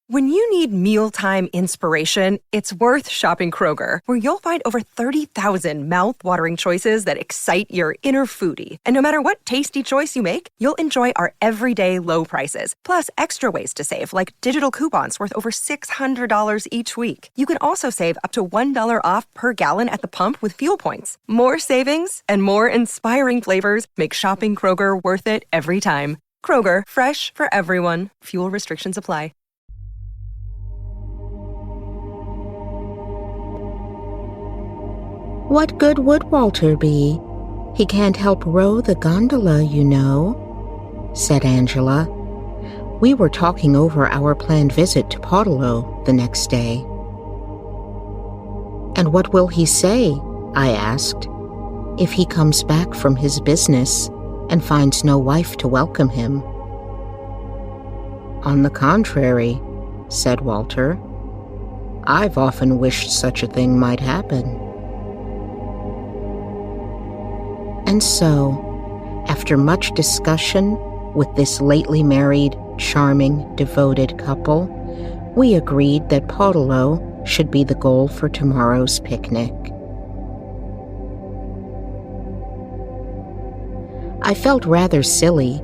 When you need mealtime inspiration, it's worth shopping Kroger, where you'll find over 30,000 mouth-watering choices that excite your inner foodie. And no matter what tasty choice you make, you'll enjoy our everyday low prices, plus extra ways to save, like digital coupons worth over $600 each week. You can also save up to $1 off per gallon at the pump with fuel points. More savings and more inspiring flavors make shopping Kroger worth it every time. Kroger, fresh for everyone. Fuel restrictions apply. What good would Walter be? He can't help row the gondola, you know, said Angela. We were talking over our planned visit to Podolo the next day. And what will he say, I asked, if he comes back from his business and finds no wife to welcome him? On the contrary, said Walter, I've often wished such a thing might happen. And so, after much discussion with this lately married, charming, devoted couple, we agreed that Podolo should be the goal for tomorrow's picnic. I felt rather silly,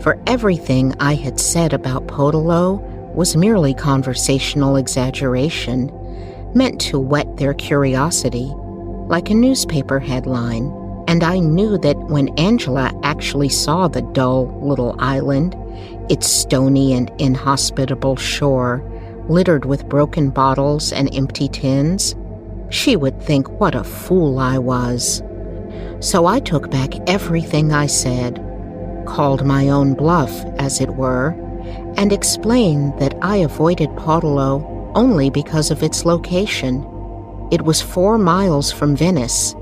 for everything I had said about Podolo was merely conversational exaggeration, meant to whet their curiosity, like a newspaper headline. And I knew that when Angela actually saw the dull little island, its stony and inhospitable shore, littered with broken bottles and empty tins, she would think what a fool I was. So I took back everything I said, called my own bluff, as it were, and explained that I avoided Podolo only because of its location. It was 4 miles from Venice,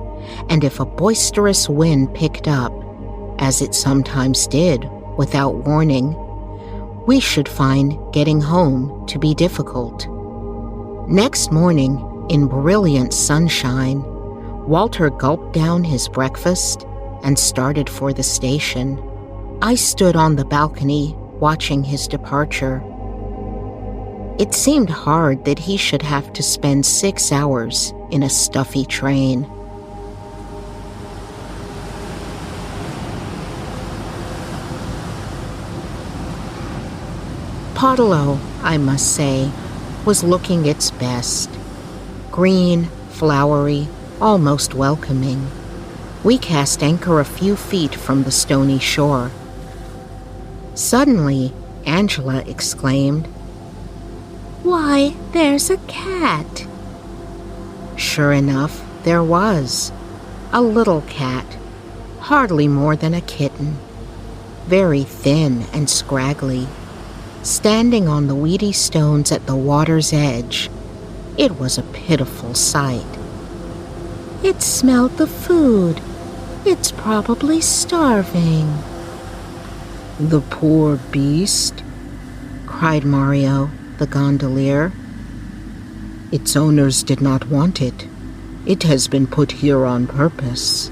and if a boisterous wind picked up, as it sometimes did, without warning, we should find getting home to be difficult. Next morning, in brilliant sunshine, Walter gulped down his breakfast and started for the station. I stood on the balcony watching his departure. It seemed hard that he should have to spend 6 hours in a stuffy train. Podolo, I must say, was looking its best. Green, flowery, almost welcoming. We cast anchor a few feet from the stony shore. Suddenly, Angela exclaimed, "Why, there's a cat!" Sure enough, there was. A little cat, hardly more than a kitten, very thin and scraggly, standing on the weedy stones at the water's edge. It was a pitiful sight. It smelled the food. It's probably starving. "The poor beast," cried Mario, the gondolier. "Its owners did not want it. It has been put here on purpose."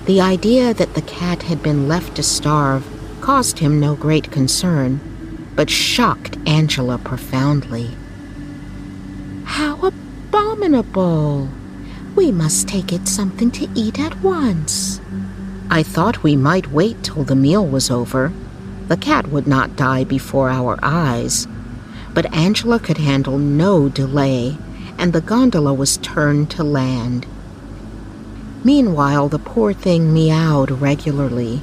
The idea that the cat had been left to starve caused him no great concern, but shocked Angela profoundly. "How abominable! We must take it something to eat at once." I thought we might wait till the meal was over. The cat would not die before our eyes. But Angela could handle no delay, and the gondola was turned to land. Meanwhile, the poor thing meowed regularly,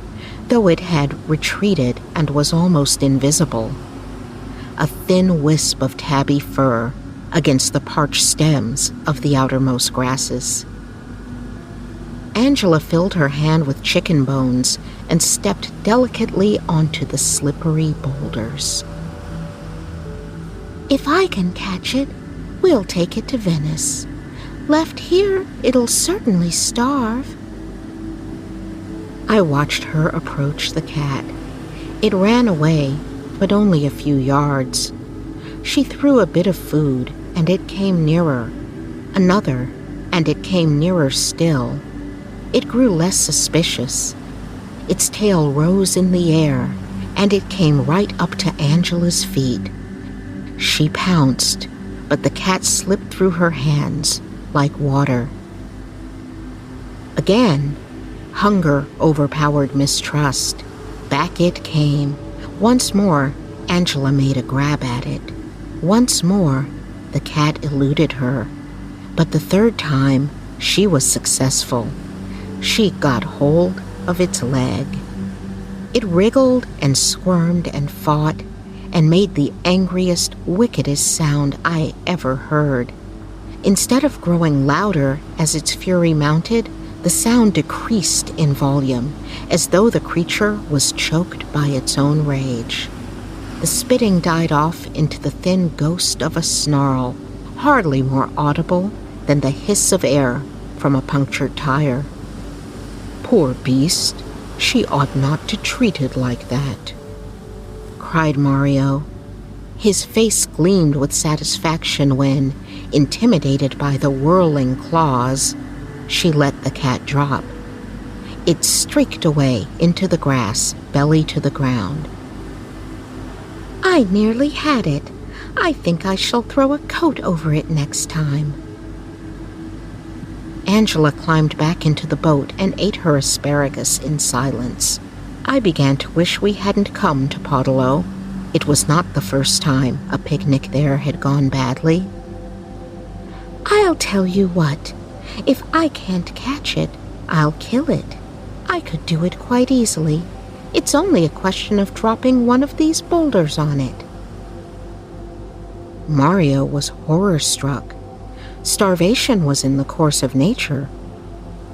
though it had retreated and was almost invisible. A thin wisp of tabby fur against the parched stems of the outermost grasses. Angela filled her hand with chicken bones and stepped delicately onto the slippery boulders. "If I can catch it, we'll take it to Venice. Left here, it'll certainly starve." I watched her approach the cat. It ran away, but only a few yards. She threw a bit of food, and it came nearer. Another, and it came nearer still. It grew less suspicious. Its tail rose in the air, and it came right up to Angela's feet, She pounced, but the cat slipped through her hands like water. Again, hunger overpowered mistrust. Back it came. Once more, Angela made a grab at it. Once more, the cat eluded her. But the third time, she was successful. She got hold of its leg. It wriggled and squirmed and fought and made the angriest, wickedest sound I ever heard. Instead of growing louder as its fury mounted, the sound decreased in volume, as though the creature was choked by its own rage. The spitting died off into the thin ghost of a snarl, hardly more audible than the hiss of air from a punctured tire. Poor beast, she ought not to treat it like that, cried Mario. His face gleamed with satisfaction when, intimidated by the whirling claws, she let the cat drop. It streaked away into the grass, belly to the ground. I nearly had it. I think I shall throw a coat over it next time. Angela climbed back into the boat and ate her asparagus in silence. I began to wish we hadn't come to Podolo. It was not the first time a picnic there had gone badly. I'll tell you what. If I can't catch it, I'll kill it. I could do it quite easily. It's only a question of dropping one of these boulders on it. Mario was horror-struck. Starvation was in the course of nature.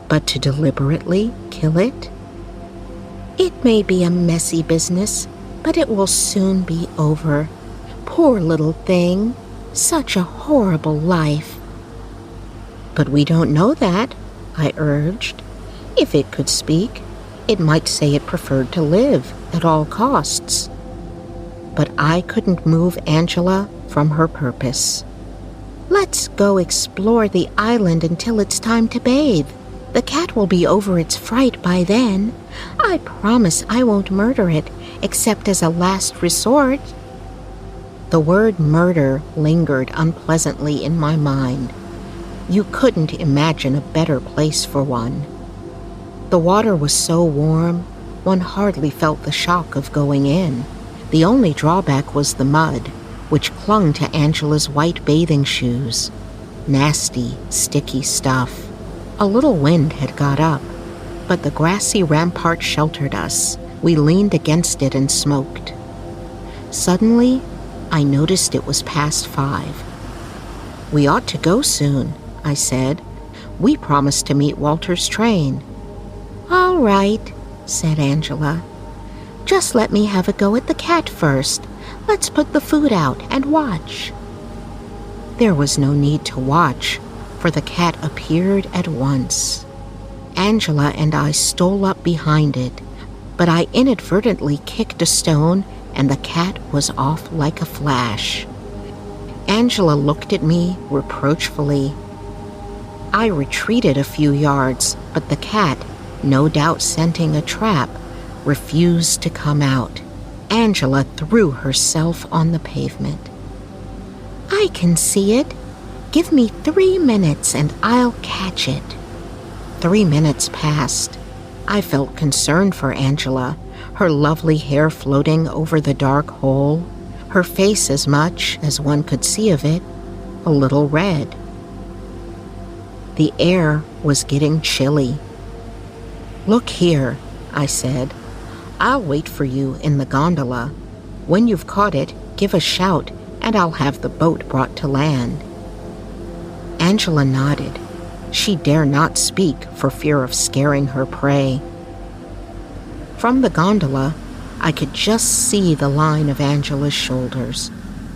But to deliberately kill it? It may be a messy business, but it will soon be over. Poor little thing. Such a horrible life. But we don't know that, I urged. If it could speak, it might say it preferred to live at all costs. But I couldn't move Angela from her purpose. Let's go explore the island until it's time to bathe. The cat will be over its fright by then. I promise I won't murder it, except as a last resort. The word murder lingered unpleasantly in my mind. You couldn't imagine a better place for one. The water was so warm, one hardly felt the shock of going in. The only drawback was the mud, which clung to Angela's white bathing shoes. Nasty, sticky stuff. A little wind had got up, but the grassy rampart sheltered us. We leaned against it and smoked. Suddenly, I noticed it was past 5. We ought to go soon, I said. We promised to meet Walter's train. All right, said Angela. Just let me have a go at the cat first. Let's put the food out and watch. There was no need to watch, for the cat appeared at once. Angela and I stole up behind it, but I inadvertently kicked a stone and the cat was off like a flash. Angela looked at me reproachfully. I retreated a few yards, but the cat, no doubt scenting a trap, refused to come out. Angela threw herself on the pavement. I can see it. Give me 3 minutes and I'll catch it. 3 minutes passed. I felt concerned for Angela, her lovely hair floating over the dark hole, her face as much as one could see of it, a little red. The air was getting chilly. Look here, I said. I'll wait for you in the gondola. When you've caught it, give a shout, and I'll have the boat brought to land. Angela nodded. She dare not speak for fear of scaring her prey. From the gondola, I could just see the line of Angela's shoulders.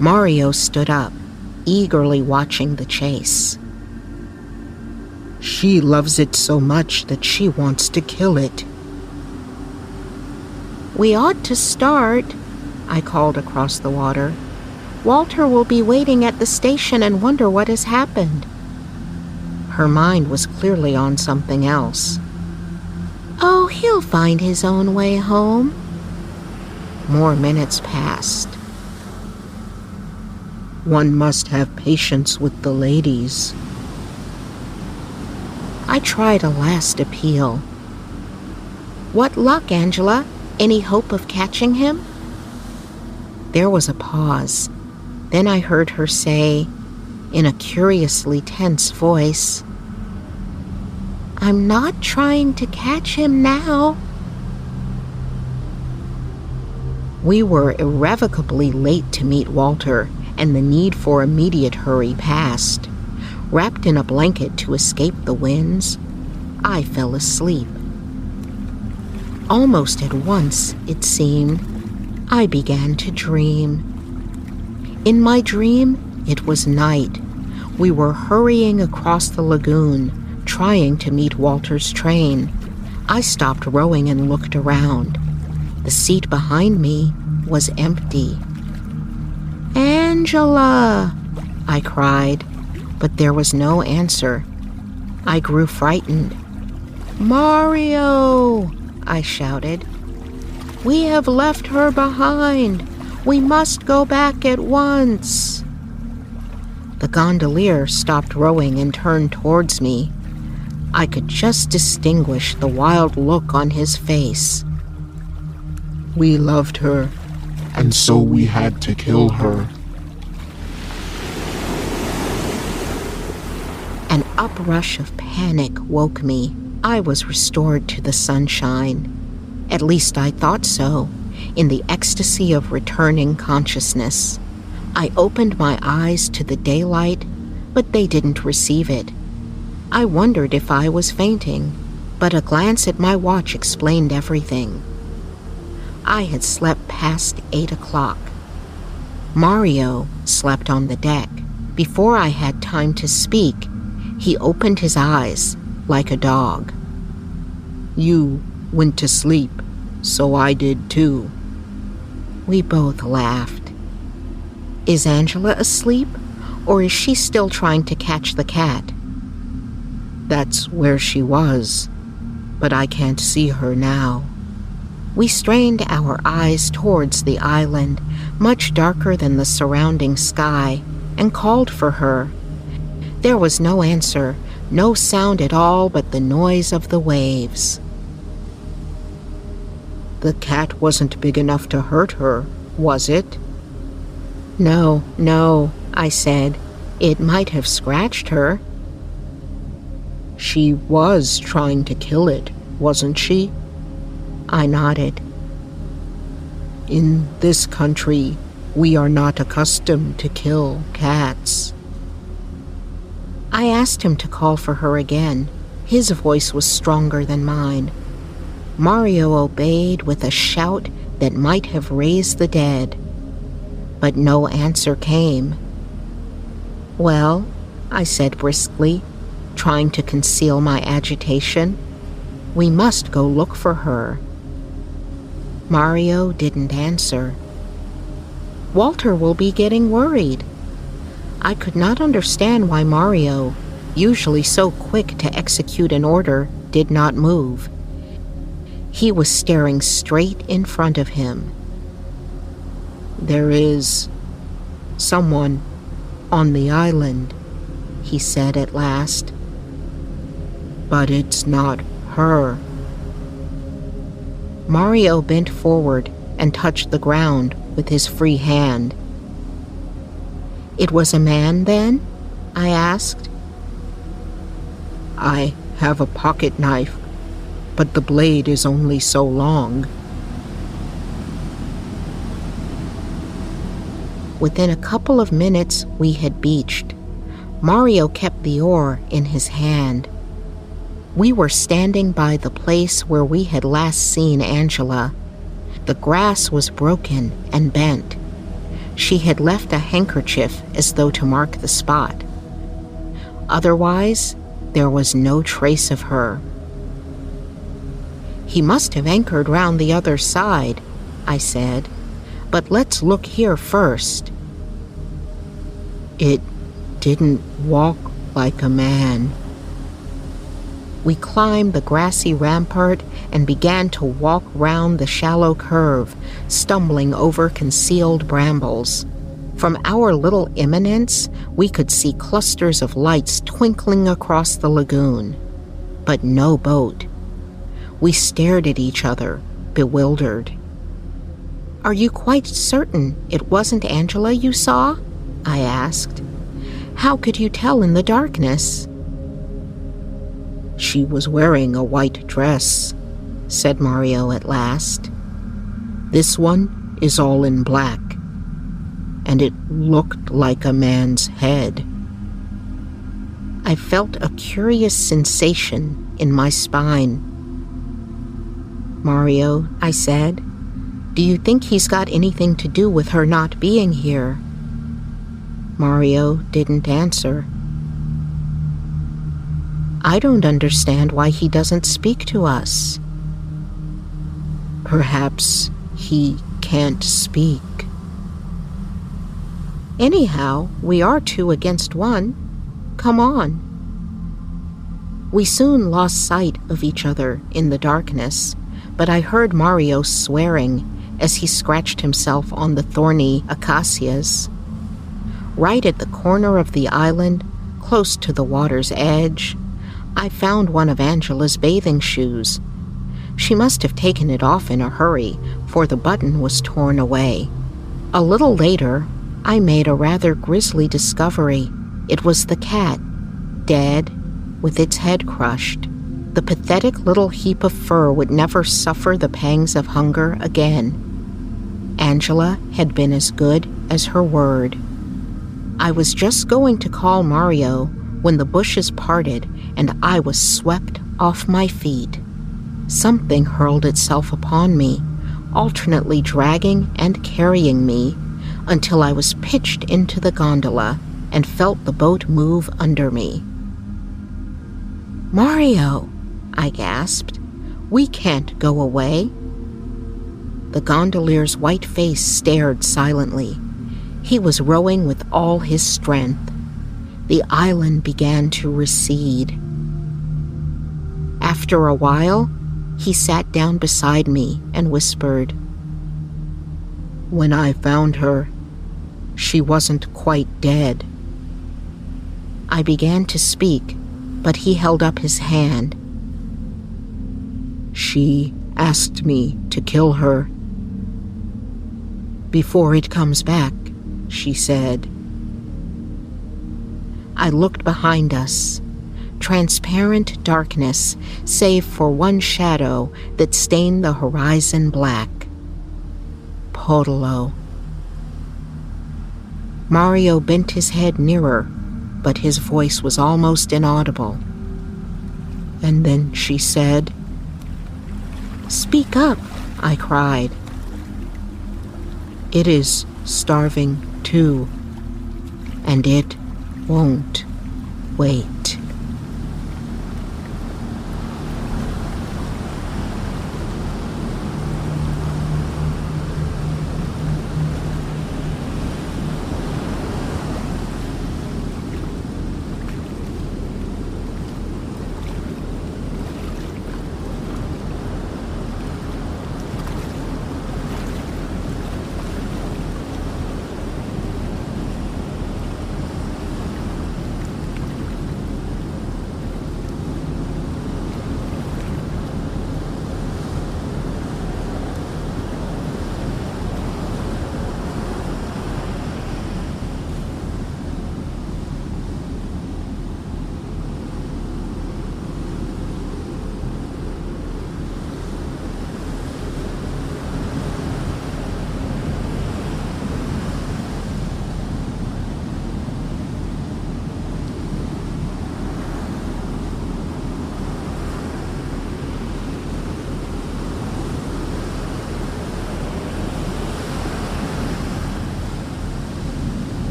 Mario stood up, eagerly watching the chase. She loves it so much that she wants to kill it. We ought to start, I called across the water. Walter will be waiting at the station and wonder what has happened. Her mind was clearly on something else. Oh, he'll find his own way home. More minutes passed. One must have patience with the ladies. I tried a last appeal. What luck, Angela? Any hope of catching him? There was a pause. Then I heard her say, in a curiously tense voice, I'm not trying to catch him now. We were irrevocably late to meet Walter, and the need for immediate hurry passed. Wrapped in a blanket to escape the winds, I fell asleep. Almost at once, it seemed, I began to dream. In my dream, it was night. We were hurrying across the lagoon, trying to meet Walter's train. I stopped rowing and looked around. The seat behind me was empty. Angela! I cried, but there was no answer. I grew frightened. Mario! I shouted. We have left her behind. We must go back at once. The gondolier stopped rowing and turned towards me. I could just distinguish the wild look on his face. We loved her, and so we had to kill her. An uprush of panic woke me. I was restored to the sunshine. At least I thought so, in the ecstasy of returning consciousness. I opened my eyes to the daylight, but they didn't receive it. I wondered if I was fainting, but a glance at my watch explained everything. I had slept past 8 o'clock. Mario slept on the deck. Before I had time to speak, he opened his eyes like a dog. You went to sleep, so I did too. We both laughed. Is Angela asleep, or is she still trying to catch the cat? That's where she was, but I can't see her now. We strained our eyes towards the island, much darker than the surrounding sky, and called for her. There was no answer, no sound at all but the noise of the waves. The cat wasn't big enough to hurt her, was it? No, I said. It might have scratched her. She was trying to kill it, wasn't she? I nodded. In this country, we are not accustomed to kill cats. I asked him to call for her again. His voice was stronger than mine. Mario obeyed with a shout that might have raised the dead. But no answer came. Well, I said briskly, trying to conceal my agitation, we must go look for her. Mario didn't answer. Walter will be getting worried. I could not understand why Mario, usually so quick to execute an order, did not move. He was staring straight in front of him. There is someone on the island, he said at last. But it's not her. Mario bent forward and touched the ground with his free hand. It was a man, then? I asked. I have a pocket knife, but the blade is only so long. Within a couple of minutes, we had beached. Mario kept the oar in his hand. We were standing by the place where we had last seen Angela. The grass was broken and bent. She had left a handkerchief as though to mark the spot. Otherwise, there was no trace of her. He must have anchored round the other side, I said, but let's look here first. It didn't walk like a man. We climbed the grassy rampart and began to walk round the shallow curve, stumbling over concealed brambles. From our little eminence, we could see clusters of lights twinkling across the lagoon, but no boat. We stared at each other, bewildered. "Are you quite certain it wasn't Angela you saw?" I asked. "How could you tell in the darkness?" "She was wearing a white dress," said Mario at last. "This one is all in black, and it looked like a man's head." I felt a curious sensation in my spine. "Mario," I said, "do you think he's got anything to do with her not being here?" Mario didn't answer. "I don't understand why he doesn't speak to us." "Perhaps he can't speak." "Anyhow, we are 2 against 1. Come on." We soon lost sight of each other in the darkness, but I heard Mario swearing as he scratched himself on the thorny acacias. Right at the corner of the island, close to the water's edge, I found one of Angela's bathing shoes. She must have taken it off in a hurry, for the button was torn away. A little later, I made a rather grisly discovery. It was the cat, dead, with its head crushed. The pathetic little heap of fur would never suffer the pangs of hunger again. Angela had been as good as her word. I was just going to call Mario when the bushes parted and I was swept off my feet. Something hurled itself upon me, alternately dragging and carrying me, until I was pitched into the gondola and felt the boat move under me. "Mario," I gasped, "we can't go away." The gondolier's white face stared silently. He was rowing with all his strength. The island began to recede. After a while, he sat down beside me and whispered, "When I found her, she wasn't quite dead." I began to speak, but he held up his hand. "She asked me to kill her." "Before it comes back," she said. I looked behind us. Transparent darkness, save for one shadow that stained the horizon black. Podolo. Mario bent his head nearer, but his voice was almost inaudible. And then she said, "Speak up," I cried. "It is starving too, and it won't wait."